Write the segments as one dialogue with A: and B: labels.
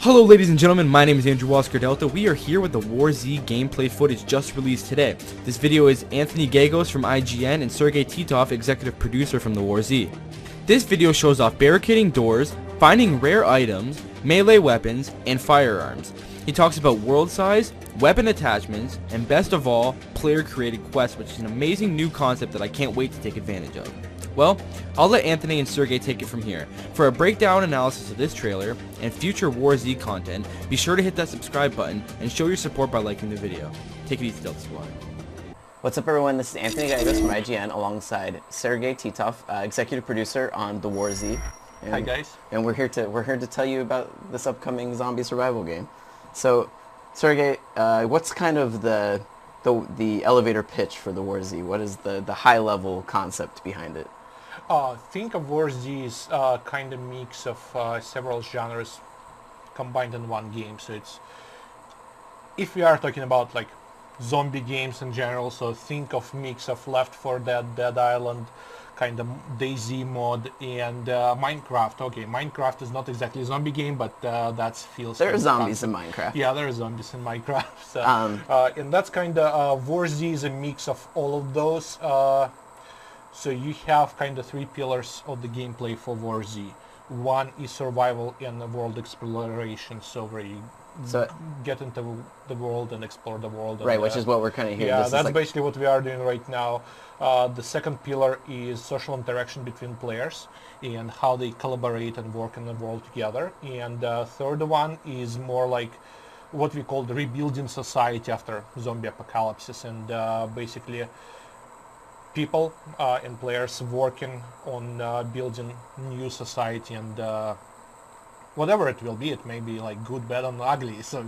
A: Hello ladies and gentlemen, my name is Andrew Oscar Delta. We are here with the War Z gameplay footage just released today. This video is Anthony Gagos from IGN and Sergey Titov, executive producer from the War Z. This video shows off barricading doors, finding rare items, melee weapons, and firearms. He talks about world size, weapon attachments, and best of all, player created quests, which is an amazing new concept that I can't wait to take advantage of. Well, I'll let Anthony and Sergey take it from here. For a breakdown analysis of this trailer and future War Z content, be sure to hit that subscribe button and show your support by liking the video. Take it easy, Delta Squad.
B: What's up, everyone? This is Anthony Gagos from IGN alongside Sergey Titov, executive producer on the War Z. And,
C: Hi guys.
B: And we're here to tell you about this upcoming zombie survival game. So, Sergey, what's kind of the elevator pitch for the War Z? What is the high level concept behind it?
C: Think of War Z as kind of mix of several genres combined in one game. So it's, if we are talking about like zombie games in general, so think of mix of Left 4 Dead, Dead Island, kind of dayz mod, and Minecraft. Okay, Minecraft is not exactly a zombie game, but that feels.
B: There are zombies in Minecraft.
C: Yeah, there are zombies in Minecraft. So, and that's kind of War Z is a mix of all of those. So you have kind of three pillars of the gameplay for War Z. One is survival and world exploration, so where you get into the world and explore the world.
B: Right, which is what we're kind of hearing.
C: Yeah, that's basically what we are doing right now. The second pillar is social interaction between players and how they collaborate and work in the world together. And the third one is more like what we call the rebuilding society after zombie apocalypse, and basically people and players working on building new society, and whatever it will be, it may be like good, bad, and ugly. So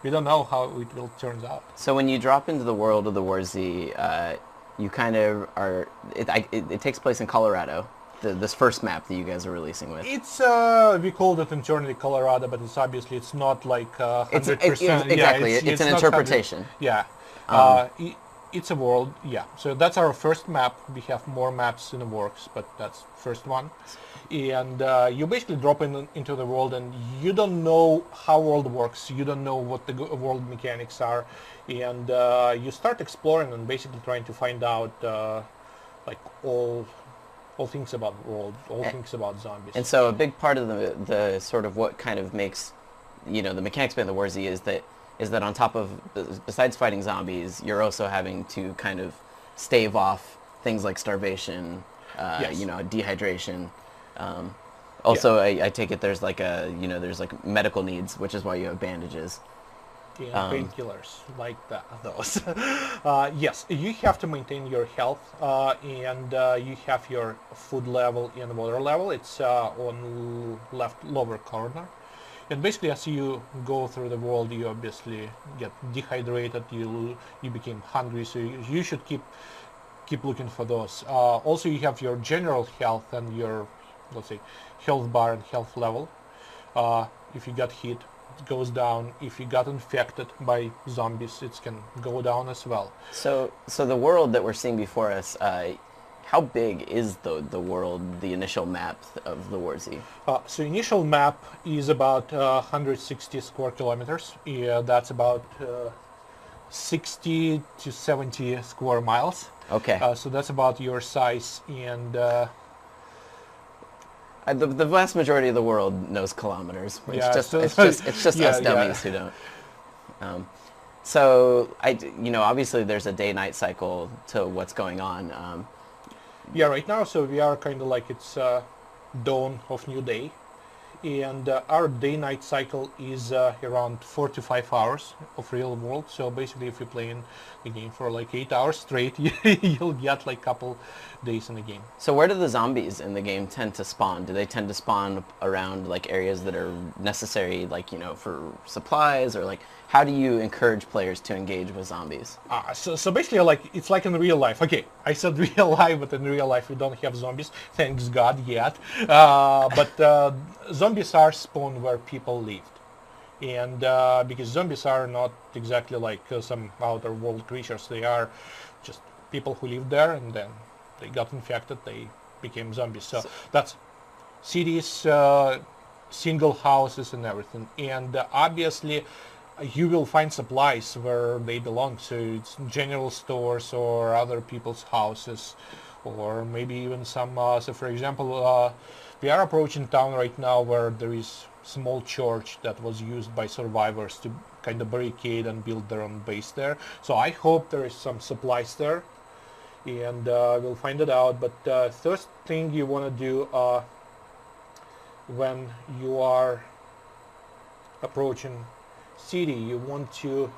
C: we don't know how it will turn out.
B: So when you drop into the world of the War Z, you kind of are. It takes place in Colorado. This first map that you guys are releasing with.
C: It's we called it internally Colorado, but it's not like 100%.
B: Exactly, it's an interpretation.
C: Yeah. It's a world, yeah. So that's our first map. We have more maps in the works, but that's first one. And you basically drop into the world, and you don't know how world works. You don't know what the world mechanics are, and you start exploring and basically trying to find out like all things about the world, all things about zombies.
B: And so a big part of the sort of what kind of makes, the mechanics behind the War Z is that on top of, besides fighting zombies, you're also having to kind of stave off things like starvation,
C: yes.
B: Dehydration. Also, I take it there's like there's like medical needs, which is why you have bandages.
C: Yeah, painkillers like those. Yes, you have to maintain your health, and you have your food level and water level. It's on left lower corner. And basically, as you go through the world, you obviously get dehydrated. You become hungry, so you should keep looking for those. Also, you have your general health and your, let's say, health bar and health level. If you got hit, it goes down. If you got infected by zombies, it can go down as well.
B: So the world that we're seeing before us. How big is the world, the initial map of the War Z?
C: So initial map is about 160 square kilometers. Yeah, that's about 60 to 70 square miles.
B: Okay.
C: So that's about your size, and
B: the vast majority of the world knows kilometers. It's
C: yeah,
B: just
C: yeah,
B: us dummies who don't. So obviously there's a day-night cycle to what's going on.
C: Yeah, right now, so we are kind of like it's dawn of new day, and our day-night cycle is around 4 to 5 hours of real world. So basically, if you're playing the game for like 8 hours straight, you'll get like a couple days in the game.
B: So where do the zombies in the game tend to spawn? Do they tend to spawn around like areas that are necessary, like for supplies, or like how do you encourage players to engage with zombies?
C: So basically, like it's like in real life. Okay, I said real life, but in real life we don't have zombies, thanks God, yet. But zombies are spawned where people lived, and because zombies are not exactly like some outer world creatures, they are just people who lived there, and then they got infected, they became zombies. So that's cities, single houses and everything. And obviously you will find supplies where they belong, so it's general stores or other people's houses, or maybe even some, so for example, we are approaching town right now where there is small church that was used by survivors to kind of barricade and build their own base there. So I hope there is some supplies there, and we'll find it out. But first thing you want to do when you are approaching city, you want to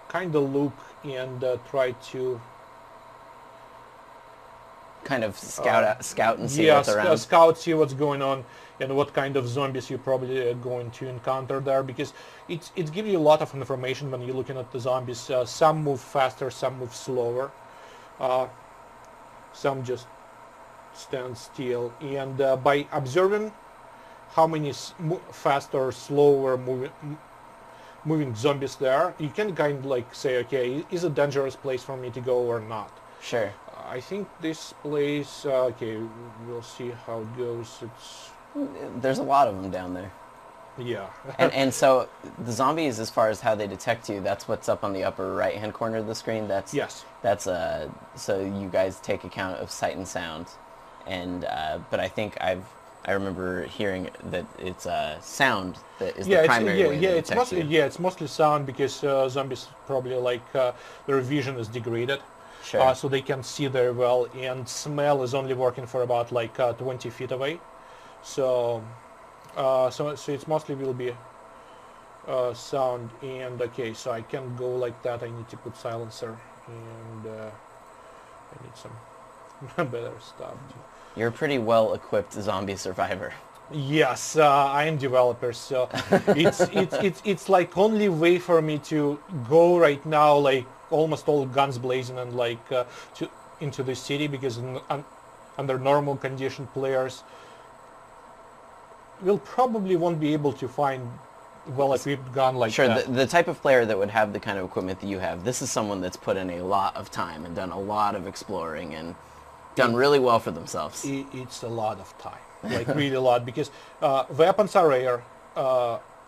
C: kind of look and try to
B: kind of scout and see what's around.
C: Scout, see what's going on and what kind of zombies you're probably going to encounter there, because it gives you a lot of information when you're looking at the zombies. Some move faster, some move slower, some just stand still, and by observing how many fast or slower moving zombies there, you can kind of like say, okay, is it a dangerous place for me to go or not?
B: Sure.
C: I think this place, okay, we'll see how it goes.
B: There's a lot of them down there.
C: Yeah.
B: and so the zombies, as far as how they detect you, that's what's up on the upper right hand corner of the screen.
C: Yes.
B: So you guys take account of sight and sound, and but I think I remember hearing that it's sound that is the primary way they detect you.
C: It's mostly sound, because zombies probably like their vision is degraded.
B: Sure.
C: So they can see very well, and smell is only working for about like 20 feet away. So so it's mostly will be sound. And okay, so I can go like that. I need to put silencer, and I need some better stuff too.
B: You're a pretty well-equipped zombie survivor.
C: Yes, I am developer, so it's like only way for me to go right now, like almost all guns blazing and like into the city, because under normal condition players will probably won't be able to find well-equipped gun like that.
B: Sure, the type of player that would have the kind of equipment that you have, this is someone that's put in a lot of time and done a lot of exploring and done really well for themselves.
C: It's a lot of time, like really a lot, because weapons are rare,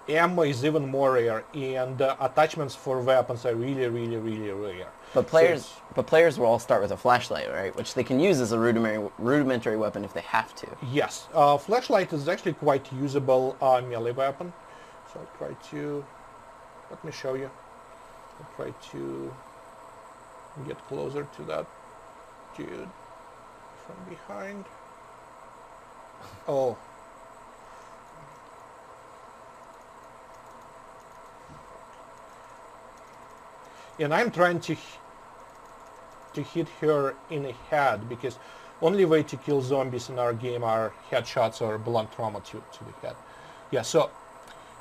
C: ammo is even more rare, and attachments for weapons are really, really, really rare.
B: But players will all start with a flashlight, right? Which they can use as a rudimentary weapon if they have to.
C: Yes, flashlight is actually quite usable melee weapon. So I'll try to, let me show you. I'll try to get closer to that dude from behind. Oh. And I'm trying to hit her in the head, because only way to kill zombies in our game are headshots or blunt trauma to the head. Yeah, so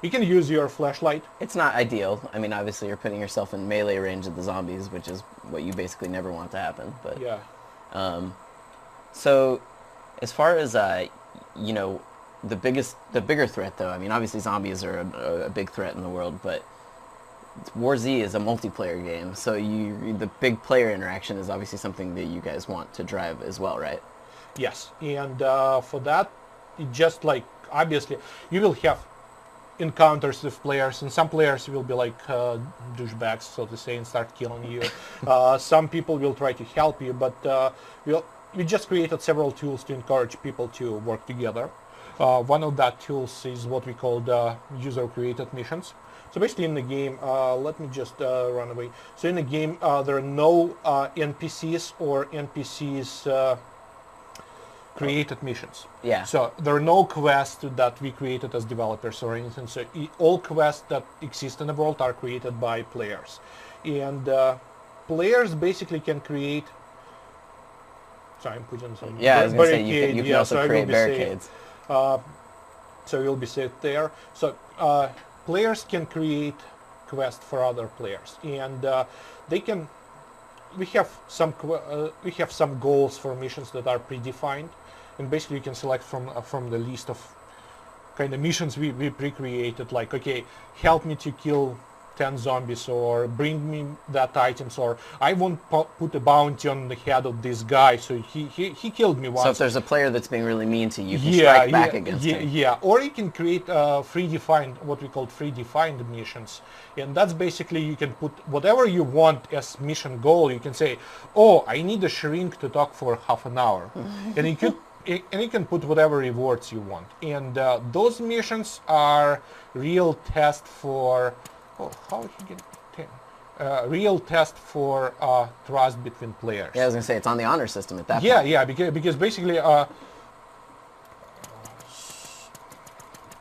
C: you can use your flashlight.
B: It's not ideal. I mean, obviously you're putting yourself in melee range of the zombies, which is what you basically never want to happen. But
C: yeah.
B: So, as far as you know, the bigger threat, though. I mean, obviously zombies are a big threat in the world, but War Z is a multiplayer game, so the big player interaction is obviously something that you guys want to drive as well, right?
C: Yes, and for that, just like obviously you will have encounters with players, and some players will be like douchebags, so to say, and start killing you. Some people will try to help you, but we just created several tools to encourage people to work together. One of that tools is what we call user-created missions. So basically in the game, let me just run away. So in the game, there are no NPCs or NPCs created missions.
B: Yeah.
C: So there are no quests that we created as developers or anything. So all quests that exist in the world are created by players. And players basically can create... Sorry, I'm putting some...
B: Yeah, I was going to say, you can also create barricades.
C: So you'll be safe there. So players can create quests for other players, and they can. We have some goals for missions that are predefined, and basically you can select from the list of kind of missions we pre-created. Like, okay, help me to kill 10 zombies, or bring me that items, or I won't put a bounty on the head of this guy, so he killed me once.
B: So if there's a player that's being really mean to you, you can strike back against him.
C: Yeah, or you can create what we call free-defined missions, and that's basically you can put whatever you want as mission goal. You can say, oh, I need a shrink to talk for half an hour, and you can put whatever rewards you want. And those missions are real test for how he get 10. Real test for trust between players.
B: Yeah, I was gonna say it's on the honor system at that point.
C: Yeah, because basically.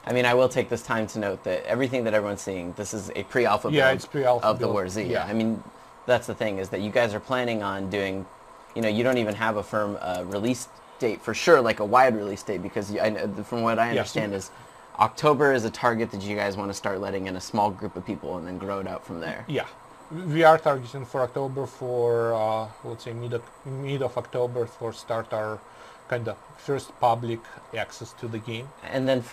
B: I mean, I will take this time to note that everything that everyone's seeing, this is a pre-alpha build
C: it's pre-alpha
B: of the
C: build.
B: War Z.
C: Yeah.
B: I mean, that's the thing, is that you guys are planning on doing, you don't even have a firm release date for sure, like a wide release date, because from what I understand is October is a target that you guys want to start letting in a small group of people and then grow it out from there.
C: Yeah. We are targeting for October, for let's say mid of October, for start our kind of first public access to the game.
B: And then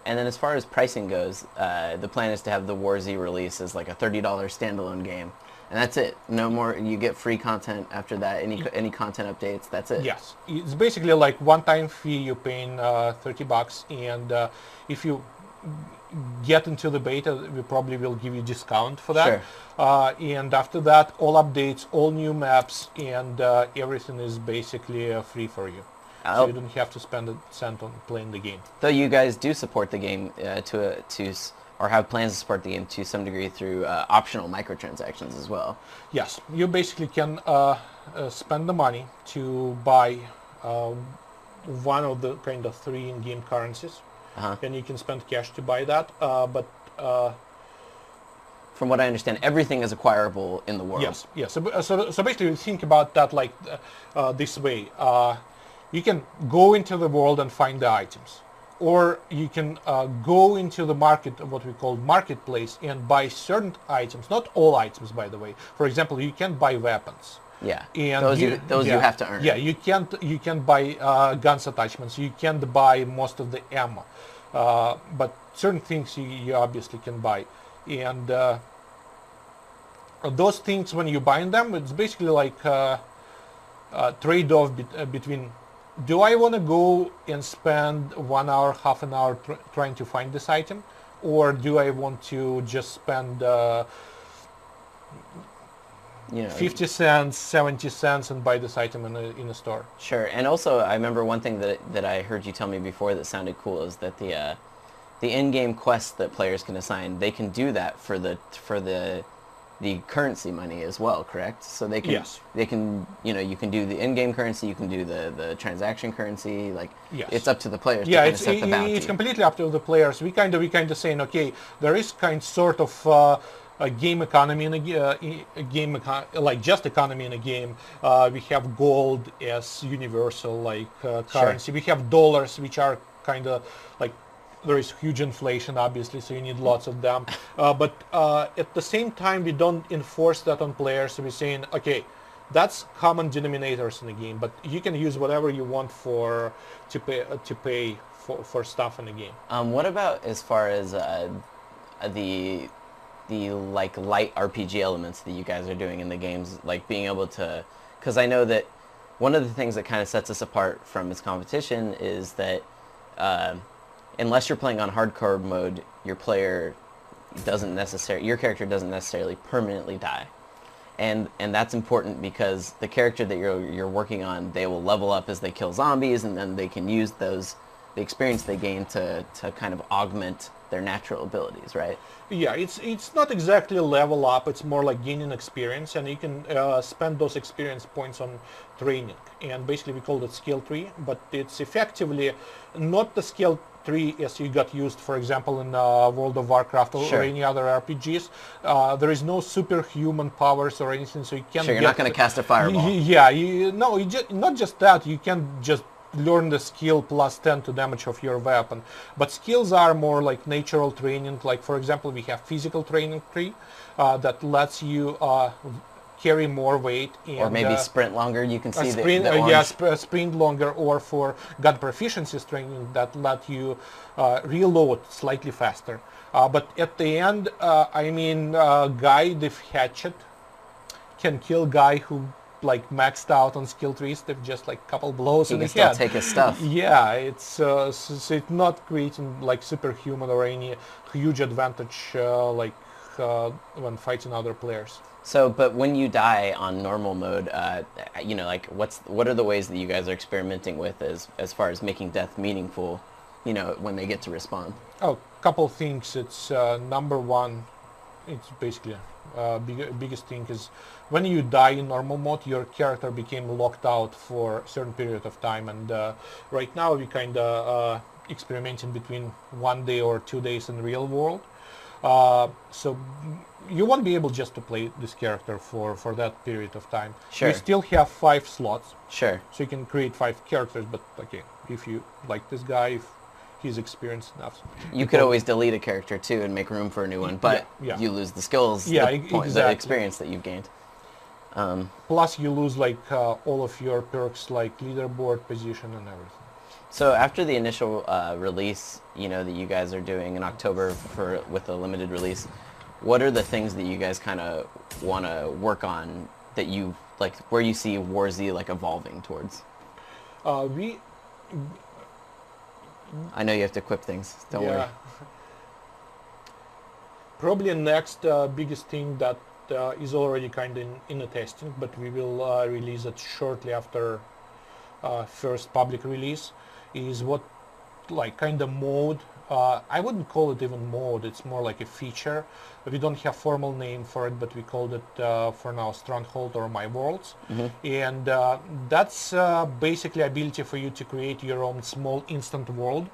B: as far as pricing goes, the plan is to have the War Z release as like a $30 standalone game, and that's it. No more. You get free content after that. Any content updates. That's it.
C: Yes, it's basically like one-time fee. You're paying $30, and if you get into the beta, we probably will give you discount for that.
B: Sure.
C: And after that, all updates, all new maps, and everything is basically free for you. So you don't have to spend a cent on playing the game.
B: Though you guys do support the game or have plans to support the game to some degree through optional microtransactions as well.
C: Yes, you basically can spend the money to buy one of the kind of 3 in-game currencies. And you can spend cash to buy that, but
B: from what I understand, everything is acquirable in the world.
C: Yes. So basically, think about that like this way. You can go into the world and find the items, or you can go into the market, what we call marketplace, and buy certain items. Not all items, by the way. For example, you can buy weapons.
B: Yeah,
C: and
B: those you have to earn.
C: Yeah, you can't buy guns attachments. You can't buy most of the ammo, but certain things you obviously can buy. And those things, when you buy them, it's basically like a trade-off between, do I want to go and spend 1 hour, half an hour trying to find this item, or do I want to just spend 50 cents, 70 cents and buy this item in a store?
B: Sure. And also, I remember one thing that I heard you tell me before that sounded cool is that the in-game quests that players can assign, they can do that for the currency money as well, correct? So they can, you can do the in-game currency, you can do the transaction currency, like it's up to the players to kind of set the bounty.
C: It's completely up to the players. We kind of saying, okay, there is sort of a game economy in a game, like just economy in a game. We have gold as universal currency.
B: Sure.
C: We have dollars, which are kind of like, there is huge inflation, obviously, so you need lots of them. But at the same time, we don't enforce that on players. So we're saying, okay, that's common denominators in the game, but you can use whatever you want to pay for stuff in the game.
B: What about as far as the like light RPG elements that you guys are doing in the games, like being able to, because I know that one of the things that kind of sets us apart from its competition is that unless you're playing on hardcore mode, your character doesn't necessarily permanently die, and that's important because the character that you're working on, they will level up as they kill zombies, and then they can use the experience they gain to kind of augment their natural abilities, right?
C: Yeah, it's not exactly a level up. It's more like gaining experience, and you can spend those experience points on training. And basically, we call it skill tree, but it's effectively not the skill tree as you got used, for example, in World of Warcraft or any other RPGs. There is no superhuman powers or anything, so you can't.
B: Sure, you're not going to cast a fireball.
C: Not just that. You can just learn the skill plus 10 to damage of your weapon, but skills are more like natural training. Like, for example, we have physical training tree that lets you carry more weight. And,
B: or maybe sprint longer. You can see
C: sprint,
B: the orange.
C: sprint longer, or for gun proficiency training that let you reload slightly faster. But at the end, I mean, guy with hatchet can kill guy who like maxed out on skill trees with just like couple blows in the head.
B: He can still take his stuff.
C: Yeah, so it's not creating like superhuman or any huge advantage when fighting other players.
B: So, but when you die on normal mode, you know, like what are the ways that you guys are experimenting with as far as making death meaningful, you know, when they get to respawn?
C: Oh, couple things. It's number one. It's basically biggest thing is when you die in normal mode, your character became locked out for a certain period of time, and right now we kind of experimenting between 1 day or 2 days in real world. So you won't be able just to play this character for that period of time.
B: Sure.
C: You still have 5 slots.
B: Sure.
C: So you can create 5 characters, but okay, if you like this guy, if he's experienced enough.
B: You could always delete a character too and make room for a new one, but you lose the skills, the experience that you've gained.
C: Plus you lose like all of your perks like leaderboard position and everything.
B: So after the initial release, you know, that you guys are doing in October with a limited release, what are the things that you guys kind of want to work on that you like, where you see WarZ like evolving towards? I know you have to equip things. Don't worry.
C: Probably next biggest thing that is already kind of in the testing, but we will release it shortly after first public release, is what like kind of mode. I wouldn't call it even mode. It's more like a feature. We don't have formal name for it, but we called it for now Stronghold or My Worlds. And that's basically ability for you to create your own small instant world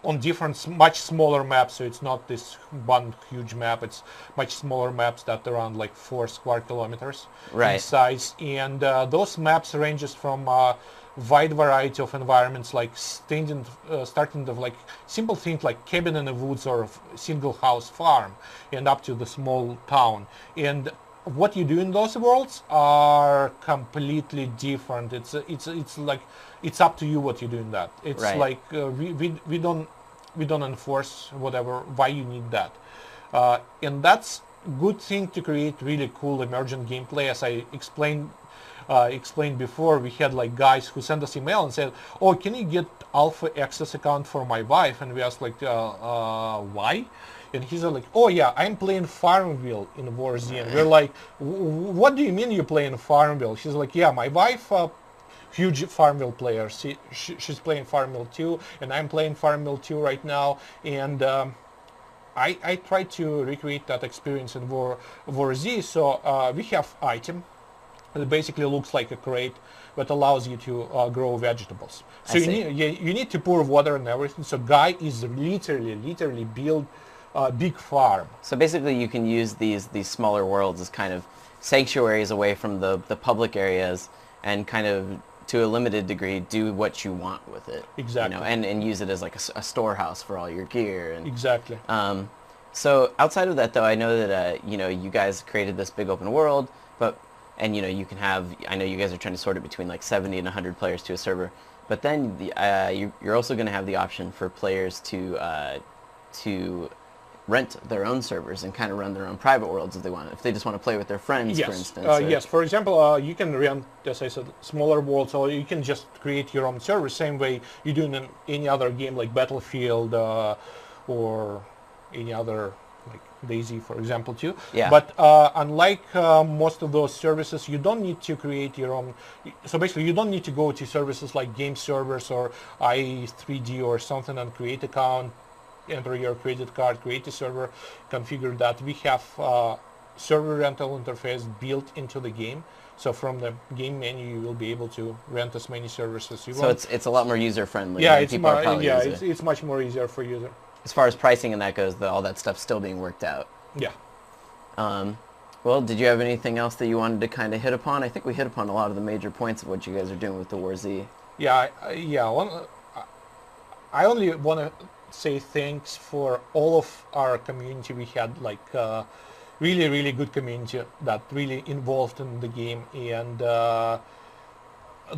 C: on different, much smaller maps. So it's not this one huge map. It's much smaller maps that are around like 4 square kilometers in size. And those maps ranges from wide variety of environments, like starting of like simple things like cabin in the woods or single house farm, and up to the small town. And what you do in those worlds are completely different. It's like it's up to you what you do in that. It's like we don't enforce whatever why you need that, and that's good thing to create really cool emergent gameplay. As I explained before, we had like guys who sent us email and said, "Oh, can you get alpha access account for my wife?" And we asked like, "Why?" And he said like, "Oh yeah, I'm playing Farmville in WarZ." And we're like, "What do you mean you're playing Farmville?" She's like, "Yeah, my wife, huge Farmville player. She's playing Farmville 2, and I'm playing Farmville 2 right now." And I try to recreate that experience in WarZ. So we have item. It basically looks like a crate, but allows you to grow vegetables. So you need to pour water and everything. So guy is literally build a big farm.
B: So basically you can use these smaller worlds as kind of sanctuaries away from the public areas, and kind of to a limited degree do what you want with it.
C: Exactly.
B: You know, and use it as like a storehouse for all your gear. And,
C: exactly.
B: So outside of that though, I know that you know, you guys created this big open world, and you know, you can have, I know you guys are trying to sort it between like 70 and 100 players to a server, but then you're also going to have the option for players to rent their own servers and kind of run their own private worlds if they want, if they just want to play with their friends, for instance.
C: Yes, for example, you can rent, as I said, smaller worlds, or you can just create your own server, same way you do in any other game like Battlefield or any other, like dayz, for example, too.
B: Yeah.
C: But unlike most of those services, you don't need to create your own. So basically, you don't need to go to services like game servers or i3D or something and create account, enter your credit card, create a server, configure that. We have server rental interface built into the game. So from the game menu, you will be able to rent as many servers as you want.
B: So it's a lot more user friendly.
C: Yeah, it's much more easier for user.
B: As far as pricing and that goes, all that stuff's still being worked out.
C: Yeah.
B: Well, did you have anything else that you wanted to kind of hit upon? I think we hit upon a lot of the major points of what you guys are doing with the WarZ.
C: Yeah, I only want to say thanks for all of our community. We had like really, really good community that really involved in the game, and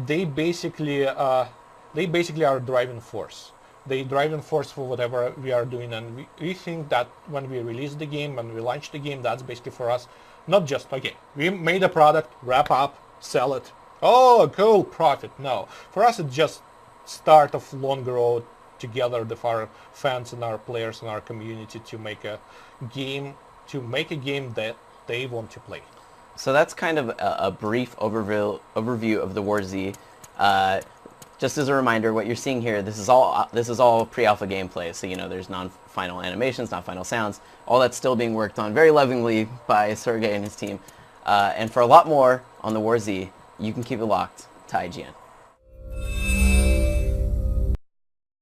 C: they basically are a driving force. They driving force for whatever we are doing, and we think that when we release the game, when we launch the game, that's basically for us not just, okay, we made a product, wrap up, sell it, oh cool, profit. No, for us it's just start of longer road together with our fans and our players and our community to make a game that they want to play.
B: So that's kind of a brief overview of the War Z. Just as a reminder, what you're seeing here, this is all pre-alpha gameplay. So there's non-final animations, non-final sounds. All that's still being worked on very lovingly by Sergey and his team. And for a lot more on the War Z, you can keep it locked to IGN.